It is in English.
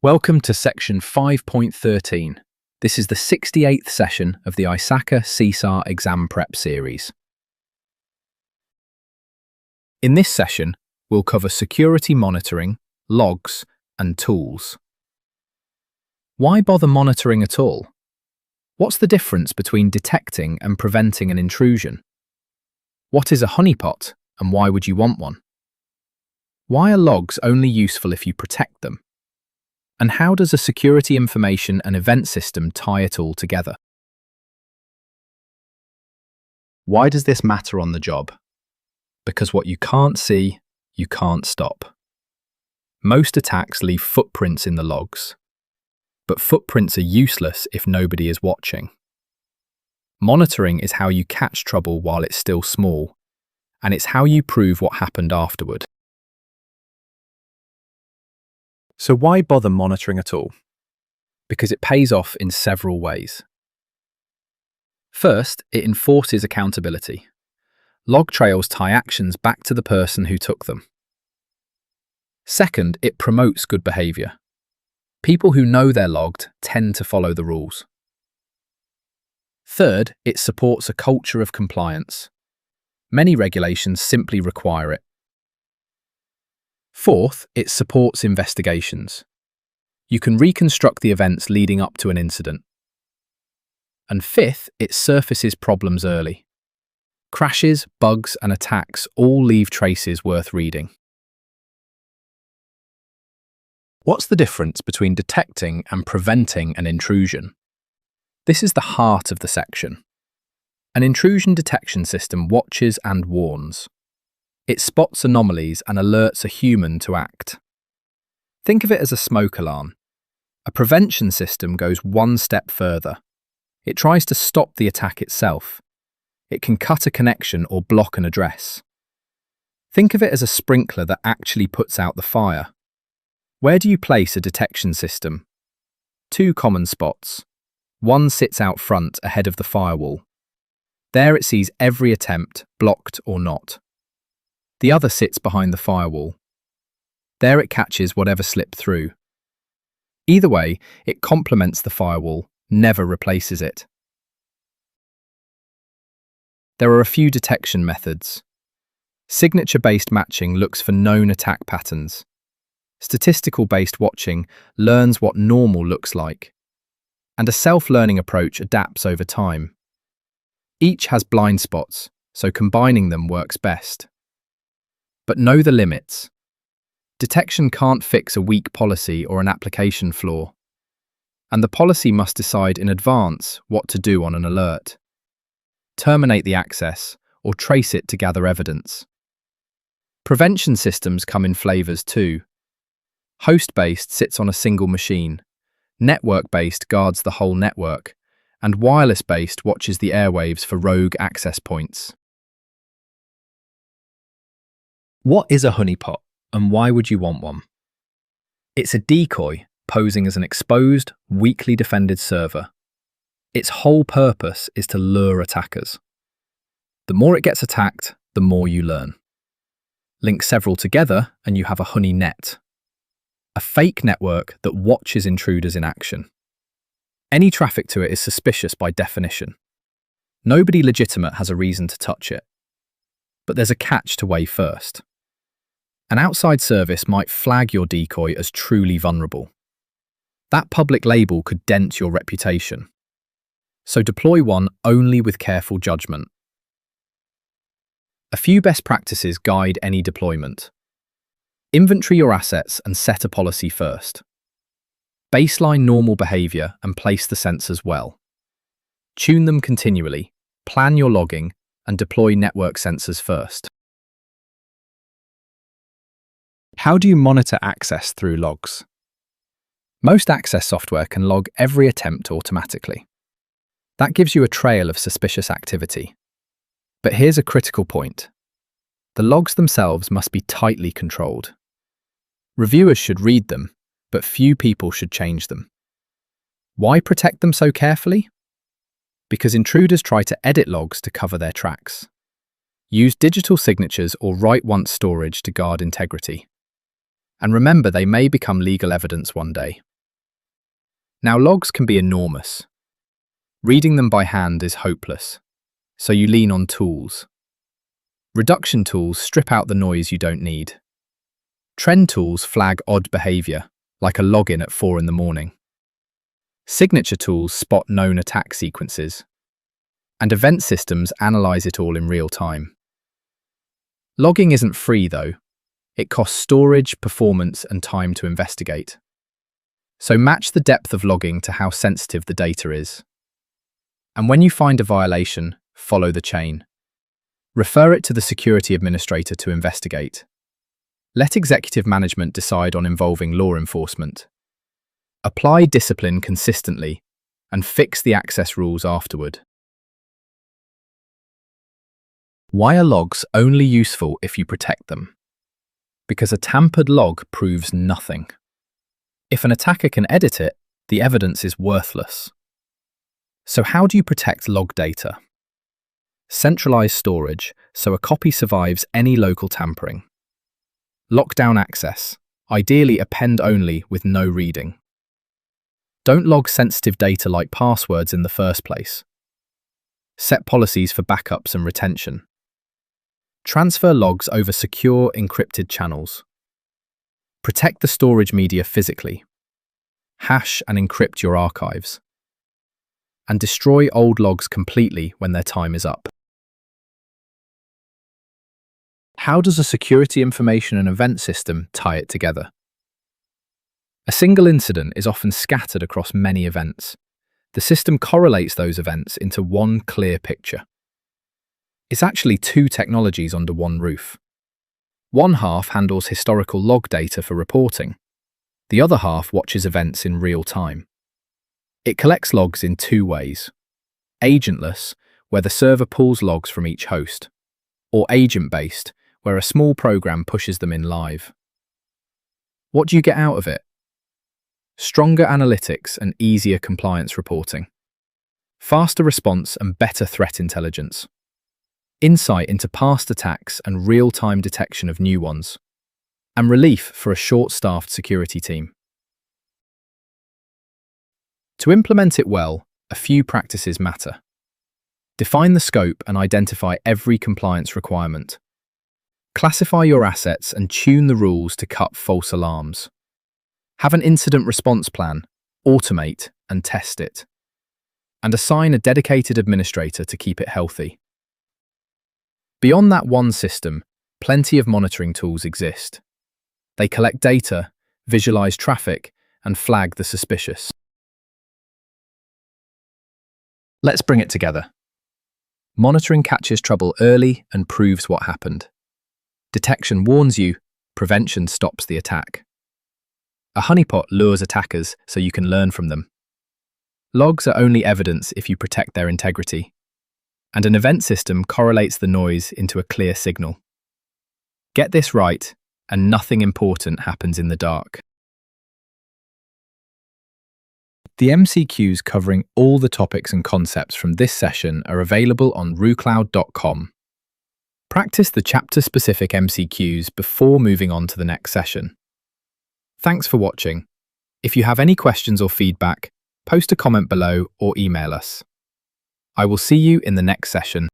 Welcome to section 5.13. This is the 68th session of the ISACA CISA exam prep series. In this session, we'll cover security monitoring, logs, and tools. Why bother monitoring at all? What's the difference between detecting and preventing an intrusion? What is a honeypot, and why would you want one? Why are logs only useful if you protect them? And how does a security information and event system tie it all together? Why does this matter on the job? Because what you can't see, you can't stop. Most attacks leave footprints in the logs, but footprints are useless if nobody is watching. Monitoring is how you catch trouble while it's still small, and it's how you prove what happened afterward. So why bother monitoring at all? Because it pays off in several ways. First, it enforces accountability. Log trails tie actions back to the person who took them. Second, it promotes good behaviour. People who know they're logged tend to follow the rules. Third, it supports a culture of compliance. Many regulations simply require it. Fourth, it supports investigations. You can reconstruct the events leading up to an incident. And fifth, it surfaces problems early. Crashes, bugs, and attacks all leave traces worth reading. What's the difference between detecting and preventing an intrusion? This is the heart of the section. An intrusion detection system watches and warns. It spots anomalies and alerts a human to act. Think of it as a smoke alarm. A prevention system goes one step further. It tries to stop the attack itself. It can cut a connection or block an address. Think of it as a sprinkler that actually puts out the fire. Where do you place a detection system? Two common spots. One sits out front ahead of the firewall. There it sees every attempt, blocked or not. The other sits behind the firewall. There it catches whatever slipped through. Either way, it complements the firewall, never replaces it. There are a few detection methods. Signature-based matching looks for known attack patterns. Statistical-based watching learns what normal looks like. And a self-learning approach adapts over time. Each has blind spots, so combining them works best. But know the limits. Detection can't fix a weak policy or an application flaw, and the policy must decide in advance what to do on an alert. Terminate the access or trace it to gather evidence. Prevention systems come in flavors too. Host-based sits on a single machine, network-based guards the whole network, and wireless-based watches the airwaves for rogue access points. What is a honeypot, and why would you want one? It's a decoy posing as an exposed, weakly defended server. Its whole purpose is to lure attackers. The more it gets attacked, the more you learn. Link several together and you have a honey net. A fake network that watches intruders in action. Any traffic to it is suspicious by definition. Nobody legitimate has a reason to touch it. But there's a catch to weigh first. An outside service might flag your decoy as truly vulnerable. That public label could dent your reputation. So deploy one only with careful judgment. A few best practices guide any deployment. Inventory your assets and set a policy first. Baseline normal behavior and place the sensors well. Tune them continually, plan your logging, and deploy network sensors first. How do you monitor access through logs? Most access software can log every attempt automatically. That gives you a trail of suspicious activity. But here's a critical point. The logs themselves must be tightly controlled. Reviewers should read them, but few people should change them. Why protect them so carefully? Because intruders try to edit logs to cover their tracks. Use digital signatures or write-once storage to guard integrity. And remember, they may become legal evidence one day. Now, logs can be enormous. Reading them by hand is hopeless, so you lean on tools. Reduction tools strip out the noise you don't need. Trend tools flag odd behavior, like a login at 4 in the morning. Signature tools spot known attack sequences. And event systems analyze it all in real time. Logging isn't free, though. It costs storage, performance, and time to investigate. So match the depth of logging to how sensitive the data is. And when you find a violation, follow the chain. Refer it to the security administrator to investigate. Let executive management decide on involving law enforcement. Apply discipline consistently and fix the access rules afterward. Why are logs only useful if you protect them? Because a tampered log proves nothing. If an attacker can edit it, the evidence is worthless. So how do you protect log data? Centralize storage so a copy survives any local tampering. Lock down access, ideally append only with no reading. Don't log sensitive data like passwords in the first place. Set policies for backups and retention. Transfer logs over secure, encrypted channels. Protect the storage media physically. Hash and encrypt your archives. And destroy old logs completely when their time is up. How does a security information and event system tie it together? A single incident is often scattered across many events. The system correlates those events into one clear picture. It's actually two technologies under one roof. One half handles historical log data for reporting. The other half watches events in real time. It collects logs in two ways: agentless, where the server pulls logs from each host, or agent-based, where a small program pushes them in live. What do you get out of it? Stronger analytics and easier compliance reporting. Faster response and better threat intelligence. Insight into past attacks and real-time detection of new ones. And relief for a short-staffed security team. To implement it well, a few practices matter. Define the scope and identify every compliance requirement. Classify your assets and tune the rules to cut false alarms. Have an incident response plan, automate and test it. And assign a dedicated administrator to keep it healthy. Beyond that one system, plenty of monitoring tools exist. They collect data, visualize traffic, and flag the suspicious. Let's bring it together. Monitoring catches trouble early and proves what happened. Detection warns you, prevention stops the attack. A honeypot lures attackers so you can learn from them. Logs are only evidence if you protect their integrity. And an event system correlates the noise into a clear signal. Get this right, and nothing important happens in the dark. The MCQs covering all the topics and concepts from this session are available on RooCloud.com. Practice the chapter-specific MCQs before moving on to the next session. Thanks for watching. If you have any questions or feedback, post a comment below or email us. I will see you in the next session.